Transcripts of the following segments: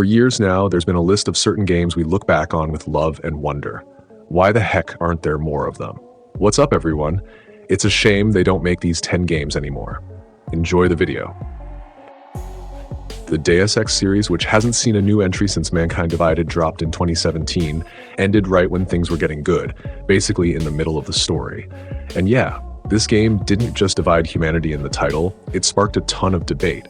For years now, there's been a list of certain games we look back on with love and wonder. Why the heck aren't there more of them? What's up, everyone? It's a shame they don't make these 10 games anymore. Enjoy the video. The Deus Ex series, which hasn't seen a new entry since Mankind Divided dropped in 2017, ended right when things were getting good, basically in the middle of the story. And yeah, this game didn't just divide humanity in the title, it sparked a ton of debate.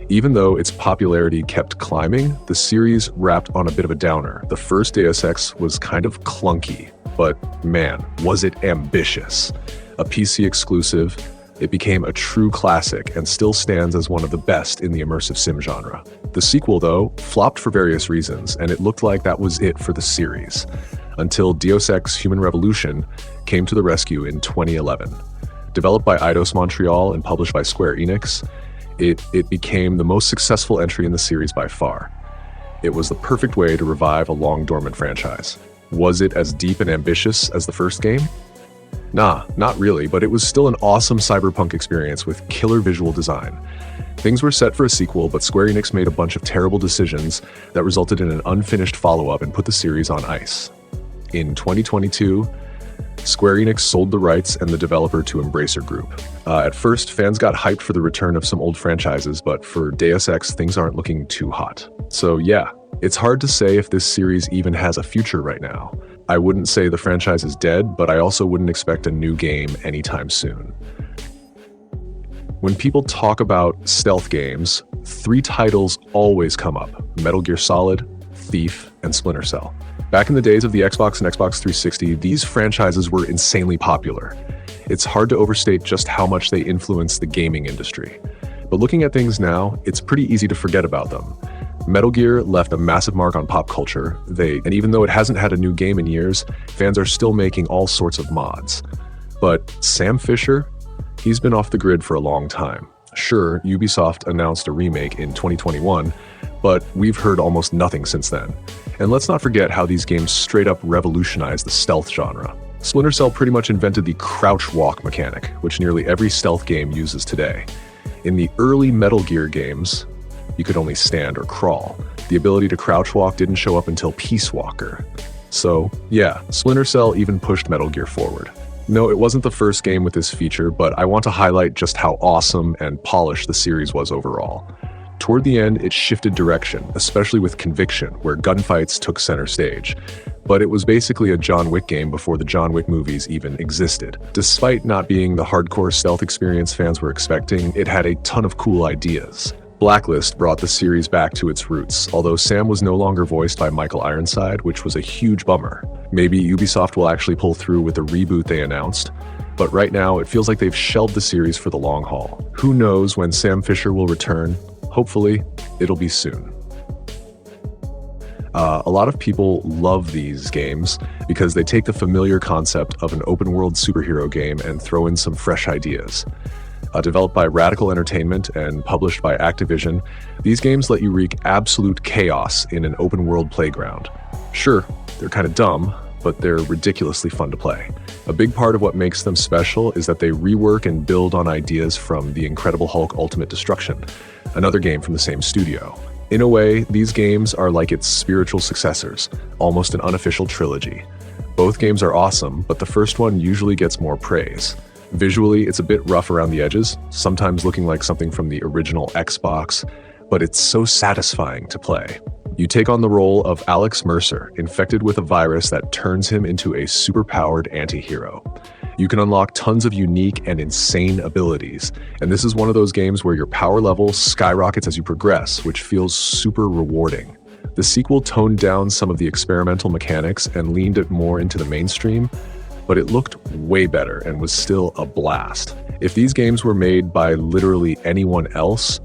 Even though its popularity kept climbing, the series wrapped on a bit of a downer. The first Deus Ex was kind of clunky, but man, was it ambitious. A PC exclusive, it became a true classic and still stands as one of the best in the immersive sim genre. The sequel, though, flopped for various reasons, and it looked like that was it for the series, until Deus Ex Human Revolution came to the rescue in 2011. Developed by Eidos Montreal and published by Square Enix, it became the most successful entry in the series by far. It was the perfect way to revive a long-dormant franchise. Was it as deep and ambitious as the first game? Nah, not really, but it was still an awesome cyberpunk experience with killer visual design. Things were set for a sequel, but Square Enix made a bunch of terrible decisions that resulted in an unfinished follow-up and put the series on ice. In 2022, Square Enix sold the rights and the developer to Embracer Group. At first, fans got hyped for the return of some old franchises, but for Deus Ex, things aren't looking too hot. So yeah, it's hard to say if this series even has a future right now. I wouldn't say the franchise is dead, but I also wouldn't expect a new game anytime soon. When people talk about stealth games, 3 titles always come up: Metal Gear Solid, Thief, and Splinter Cell. Back in the days of the Xbox and Xbox 360, these franchises were insanely popular. It's hard to overstate just how much they influenced the gaming industry. But looking at things now, it's pretty easy to forget about them. Metal Gear left a massive mark on pop culture, and even though it hasn't had a new game in years, fans are still making all sorts of mods. But Sam Fisher, he's been off the grid for a long time. Sure, Ubisoft announced a remake in 2021, but we've heard almost nothing since then. And let's not forget how these games straight up revolutionized the stealth genre. Splinter Cell pretty much invented the crouch walk mechanic, which nearly every stealth game uses today. In the early Metal Gear games, you could only stand or crawl. The ability to crouch walk didn't show up until Peace Walker. So yeah, Splinter Cell even pushed Metal Gear forward. No, it wasn't the first game with this feature, but I want to highlight just how awesome and polished the series was overall. Toward the end, it shifted direction, especially with Conviction, where gunfights took center stage. But it was basically a John Wick game before the John Wick movies even existed. Despite not being the hardcore stealth experience fans were expecting, it had a ton of cool ideas. Blacklist brought the series back to its roots, although Sam was no longer voiced by Michael Ironside, which was a huge bummer. Maybe Ubisoft will actually pull through with the reboot they announced, but right now it feels like they've shelved the series for the long haul. Who knows when Sam Fisher will return? Hopefully, it'll be soon. A lot of people love these games because they take the familiar concept of an open-world superhero game and throw in some fresh ideas. Developed by Radical Entertainment and published by Activision, these games let you wreak absolute chaos in an open-world playground. Sure, they're kind of dumb, but they're ridiculously fun to play. A big part of what makes them special is that they rework and build on ideas from The Incredible Hulk Ultimate Destruction, another game from the same studio. In a way, these games are like its spiritual successors, almost an unofficial trilogy. Both games are awesome, but the first one usually gets more praise. Visually, it's a bit rough around the edges, sometimes looking like something from the original Xbox, but it's so satisfying to play. You take on the role of Alex Mercer, infected with a virus that turns him into a superpowered anti-hero. You can unlock tons of unique and insane abilities, and this is one of those games where your power level skyrockets as you progress, which feels super rewarding. The sequel toned down some of the experimental mechanics and leaned it more into the mainstream, but it looked way better and was still a blast. If these games were made by literally anyone else,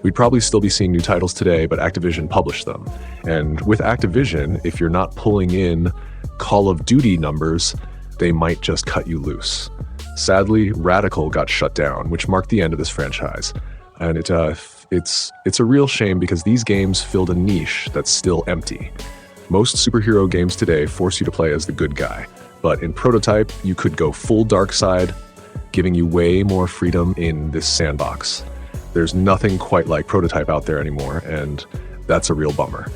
we'd probably still be seeing new titles today, but Activision published them. And with Activision, if you're not pulling in Call of Duty numbers, they might just cut you loose. Sadly, Radical got shut down, which marked the end of this franchise. And it's a real shame because these games filled a niche that's still empty. Most superhero games today force you to play as the good guy, but in Prototype, you could go full dark side, giving you way more freedom in this sandbox. There's nothing quite like Prototype out there anymore, and That's a real bummer.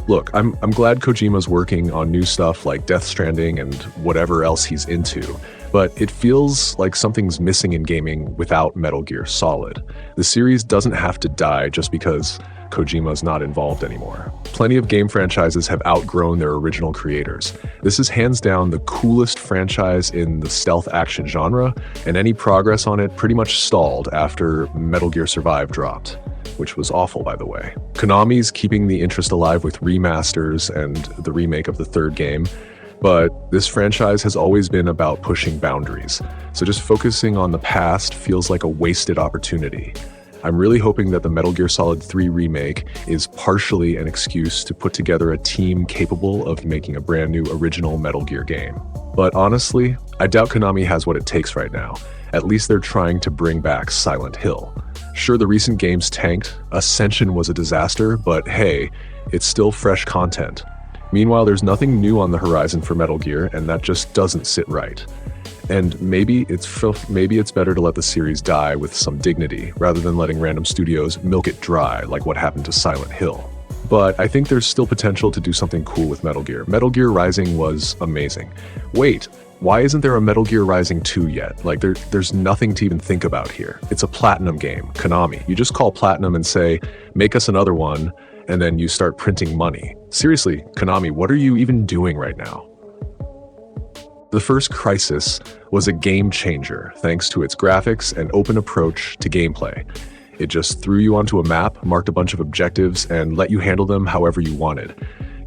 Look, I'm glad Kojima's working on new stuff like Death Stranding and whatever else he's into, but it feels like something's missing in gaming without Metal Gear Solid. The series doesn't have to die just because Kojima's not involved anymore. Plenty of game franchises have outgrown their original creators. This is hands down the coolest franchise in the stealth action genre, and any progress on it pretty much stalled after Metal Gear Survive dropped, which was awful, by the way. Konami's keeping the interest alive with remasters and the remake of the third game, but this franchise has always been about pushing boundaries, so just focusing on the past feels like a wasted opportunity. I'm really hoping that the Metal Gear Solid 3 remake is partially an excuse to put together a team capable of making a brand new original Metal Gear game. But honestly, I doubt Konami has what it takes right now. At least they're trying to bring back Silent Hill. Sure, the recent games tanked, Ascension was a disaster, but hey, it's still fresh content. Meanwhile, there's nothing new on the horizon for Metal Gear, and that just doesn't sit right. And maybe it's better to let the series die with some dignity, rather than letting random studios milk it dry like what happened to Silent Hill. But I think there's still potential to do something cool with Metal Gear. Metal Gear Rising was amazing. Wait, why isn't there a Metal Gear Rising 2 yet? Like, there's nothing to even think about here. It's a Platinum game, Konami. You just call Platinum and say, make us another one, and then you start printing money. Seriously, Konami, what are you even doing right now? The first Crysis was a game changer thanks to its graphics and open approach to gameplay. It just threw you onto a map, marked a bunch of objectives, and let you handle them however you wanted.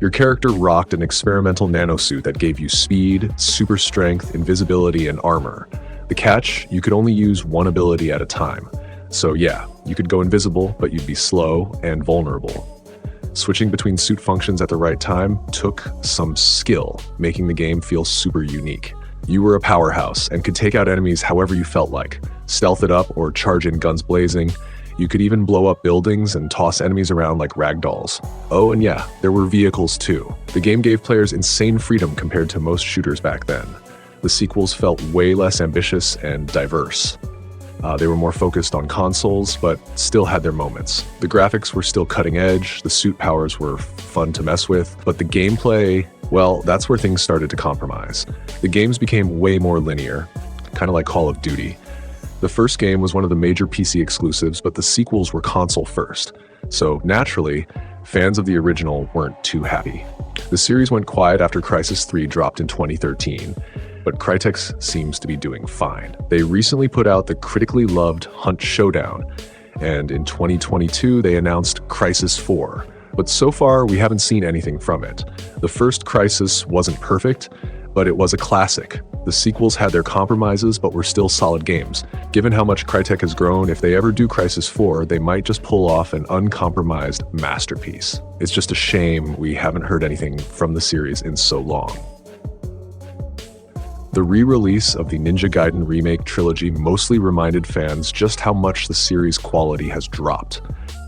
Your character rocked an experimental nanosuit that gave you speed, super strength, invisibility, and armor. The catch, you could only use one ability at a time. So yeah, you could go invisible, but you'd be slow and vulnerable. Switching between suit functions at the right time took some skill, making the game feel super unique. You were a powerhouse and could take out enemies however you felt like, stealth it up or charge in guns blazing. You could even blow up buildings and toss enemies around like ragdolls. Oh, and yeah, there were vehicles too. The game gave players insane freedom compared to most shooters back then. The sequels felt way less ambitious and diverse. They were more focused on consoles, but still had their moments. The graphics were still cutting edge, the suit powers were fun to mess with, but the gameplay, well, that's where things started to compromise. The games became way more linear, kind of like Call of Duty. The first game was one of the major PC exclusives, but the sequels were console first. So naturally, fans of the original weren't too happy. The series went quiet after Crysis 3 dropped in 2013. But Crytek seems to be doing fine. They recently put out the critically loved Hunt Showdown, and in 2022 they announced Crysis 4. But so far we haven't seen anything from it. The first Crysis wasn't perfect, but it was a classic. The sequels had their compromises, but were still solid games. Given how much Crytek has grown, if they ever do Crysis 4, they might just pull off an uncompromised masterpiece. It's just a shame we haven't heard anything from the series in so long. The re-release of the Ninja Gaiden remake trilogy mostly reminded fans just how much the series' quality has dropped.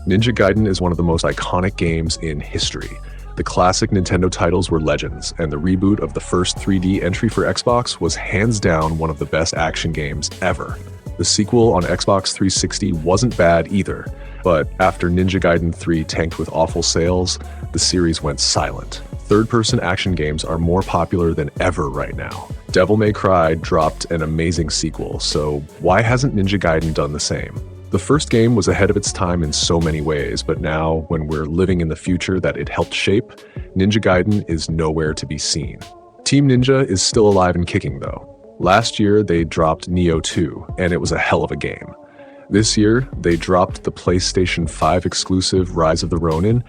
Ninja Gaiden is one of the most iconic games in history. The classic Nintendo titles were legends, and the reboot of the first 3D entry for Xbox was hands down one of the best action games ever. The sequel on Xbox 360 wasn't bad either, but after Ninja Gaiden 3 tanked with awful sales, the series went silent. Third-person action games are more popular than ever right now. Devil May Cry dropped an amazing sequel, so why hasn't Ninja Gaiden done the same? The first game was ahead of its time in so many ways, but now, when we're living in the future that it helped shape, Ninja Gaiden is nowhere to be seen. Team Ninja is still alive and kicking though. Last year, they dropped Nioh 2, and it was a hell of a game. This year, they dropped the PlayStation 5 exclusive Rise of the Ronin,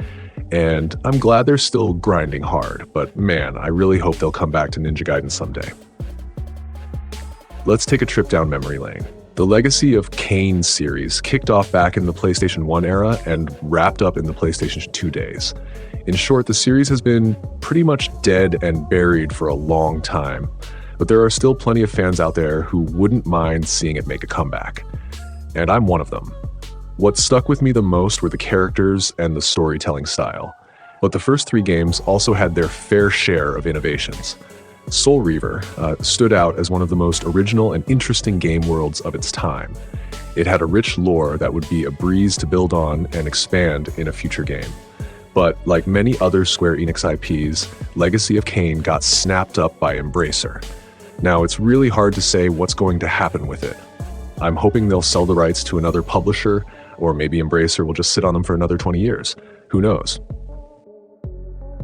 and I'm glad they're still grinding hard, but man, I really hope they'll come back to Ninja Gaiden someday. Let's take a trip down memory lane. The legacy of Kain series kicked off back in the PlayStation 1 era and wrapped up in the PlayStation 2 days. In short, the series has been pretty much dead and buried for a long time, but there are still plenty of fans out there who wouldn't mind seeing it make a comeback. And I'm one of them. What stuck with me the most were the characters and the storytelling style. But the first three games also had their fair share of innovations. Soul Reaver stood out as one of the most original and interesting game worlds of its time. It had a rich lore that would be a breeze to build on and expand in a future game. But like many other Square Enix IPs, Legacy of Kain got snapped up by Embracer. Now, it's really hard to say what's going to happen with it. I'm hoping they'll sell the rights to another publisher, or maybe Embracer will just sit on them for another 20 years. Who knows?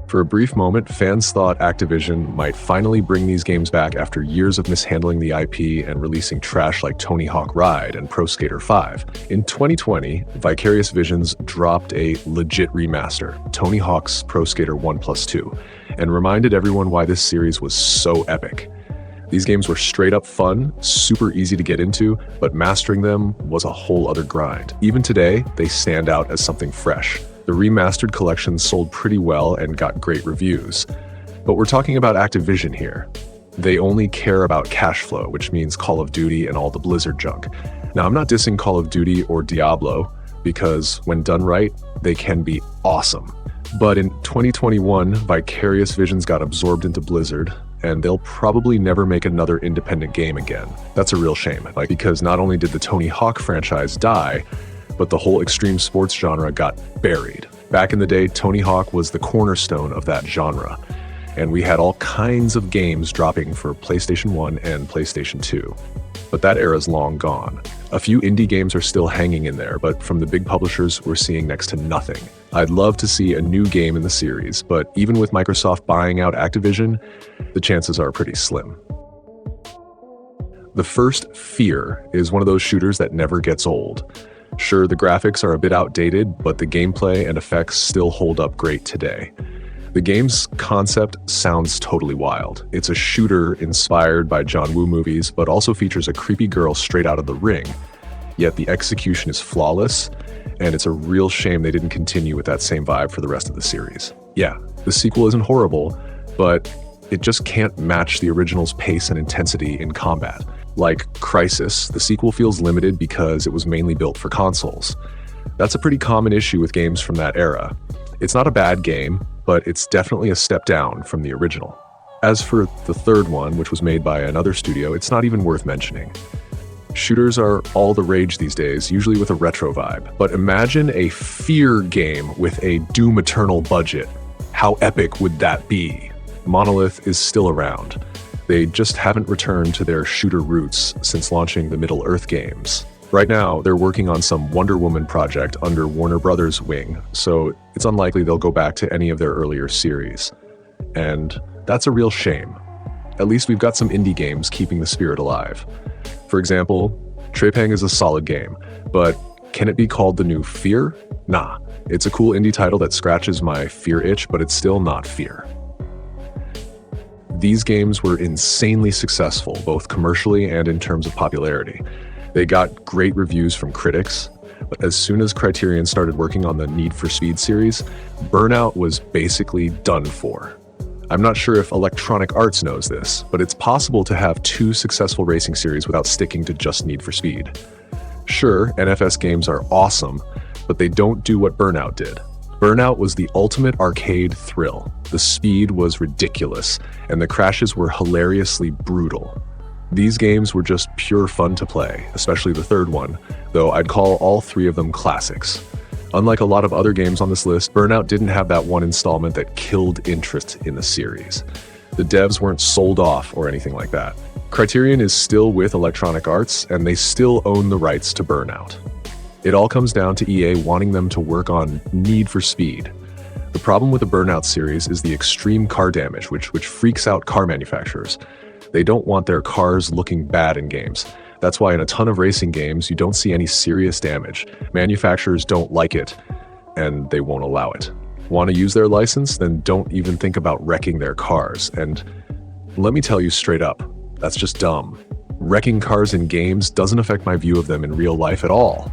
For a brief moment, fans thought Activision might finally bring these games back after years of mishandling the IP and releasing trash like Tony Hawk Ride and Pro Skater 5. In 2020, Vicarious Visions dropped a legit remaster, Tony Hawk's Pro Skater 1+2, and reminded everyone why this series was so epic. These games were straight up fun, super easy to get into, but mastering them was a whole other grind. Even today, they stand out as something fresh. The remastered collection sold pretty well and got great reviews. But we're talking about Activision here. They only care about cash flow, which means Call of Duty and all the Blizzard junk. Now, I'm not dissing Call of Duty or Diablo, because when done right, they can be awesome. But in 2021, Vicarious Visions got absorbed into Blizzard, and they'll probably never make another independent game again. That's a real shame, because not only did the Tony Hawk franchise die, but the whole extreme sports genre got buried. Back in the day, Tony Hawk was the cornerstone of that genre, and we had all kinds of games dropping for PlayStation 1 and PlayStation 2. But that era's long gone. A few indie games are still hanging in there, but from the big publishers, we're seeing next to nothing. I'd love to see a new game in the series, but even with Microsoft buying out Activision, the chances are pretty slim. The first F.E.A.R is one of those shooters that never gets old. Sure, the graphics are a bit outdated, but the gameplay and effects still hold up great today. The game's concept sounds totally wild. It's a shooter inspired by John Woo movies, but also features a creepy girl straight out of The Ring. Yet the execution is flawless, and it's a real shame they didn't continue with that same vibe for the rest of the series. Yeah, the sequel isn't horrible, but it just can't match the original's pace and intensity in combat. Like Crysis, the sequel feels limited because it was mainly built for consoles. That's a pretty common issue with games from that era. It's not a bad game, but it's definitely a step down from the original. As for the third one, which was made by another studio, it's not even worth mentioning. Shooters are all the rage these days, usually with a retro vibe. But imagine a F.E.A.R game with a Doom Eternal budget. How epic would that be? Monolith is still around. They just haven't returned to their shooter roots since launching the Middle-earth games. Right now, they're working on some Wonder Woman project under Warner Brothers' wing, so it's unlikely they'll go back to any of their earlier series. And that's a real shame. At least we've got some indie games keeping the spirit alive. For example, Trepang is a solid game, but can it be called the new F.E.A.R? Nah, it's a cool indie title that scratches my F.E.A.R itch, but it's still not F.E.A.R. These games were insanely successful, both commercially and in terms of popularity. They got great reviews from critics, but as soon as Criterion started working on the Need for Speed series, Burnout was basically done for. I'm not sure if Electronic Arts knows this, but it's possible to have two successful racing series without sticking to just Need for Speed. Sure, NFS games are awesome, but they don't do what Burnout did. Burnout was the ultimate arcade thrill. The speed was ridiculous, and the crashes were hilariously brutal. These games were just pure fun to play, especially the third one, though I'd call all three of them classics. Unlike a lot of other games on this list, Burnout didn't have that one installment that killed interest in the series. The devs weren't sold off or anything like that. Criterion is still with Electronic Arts, and they still own the rights to Burnout. It all comes down to EA wanting them to work on Need for Speed. The problem with the Burnout series is the extreme car damage, which freaks out car manufacturers. They don't want their cars looking bad in games. That's why in a ton of racing games, you don't see any serious damage. Manufacturers don't like it, and they won't allow it. Want to use their license? Then don't even think about wrecking their cars. And let me tell you straight up, that's just dumb. Wrecking cars in games doesn't affect my view of them in real life at all.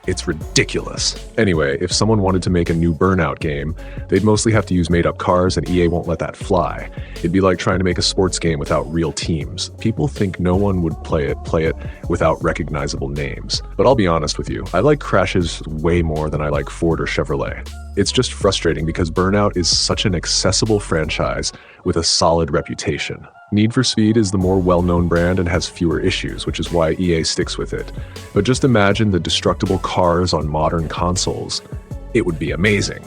It's ridiculous. Anyway, if someone wanted to make a new Burnout game, they'd mostly have to use made-up cars, and EA won't let that fly. It'd be like trying to make a sports game without real teams. People think no one would play it without recognizable names. But I'll be honest with you, I like crashes way more than I like Ford or Chevrolet. It's just frustrating because Burnout is such an accessible franchise with a solid reputation. Need for Speed is the more well-known brand and has fewer issues, which is why EA sticks with it. But just imagine the destructible cars on modern consoles. It would be amazing.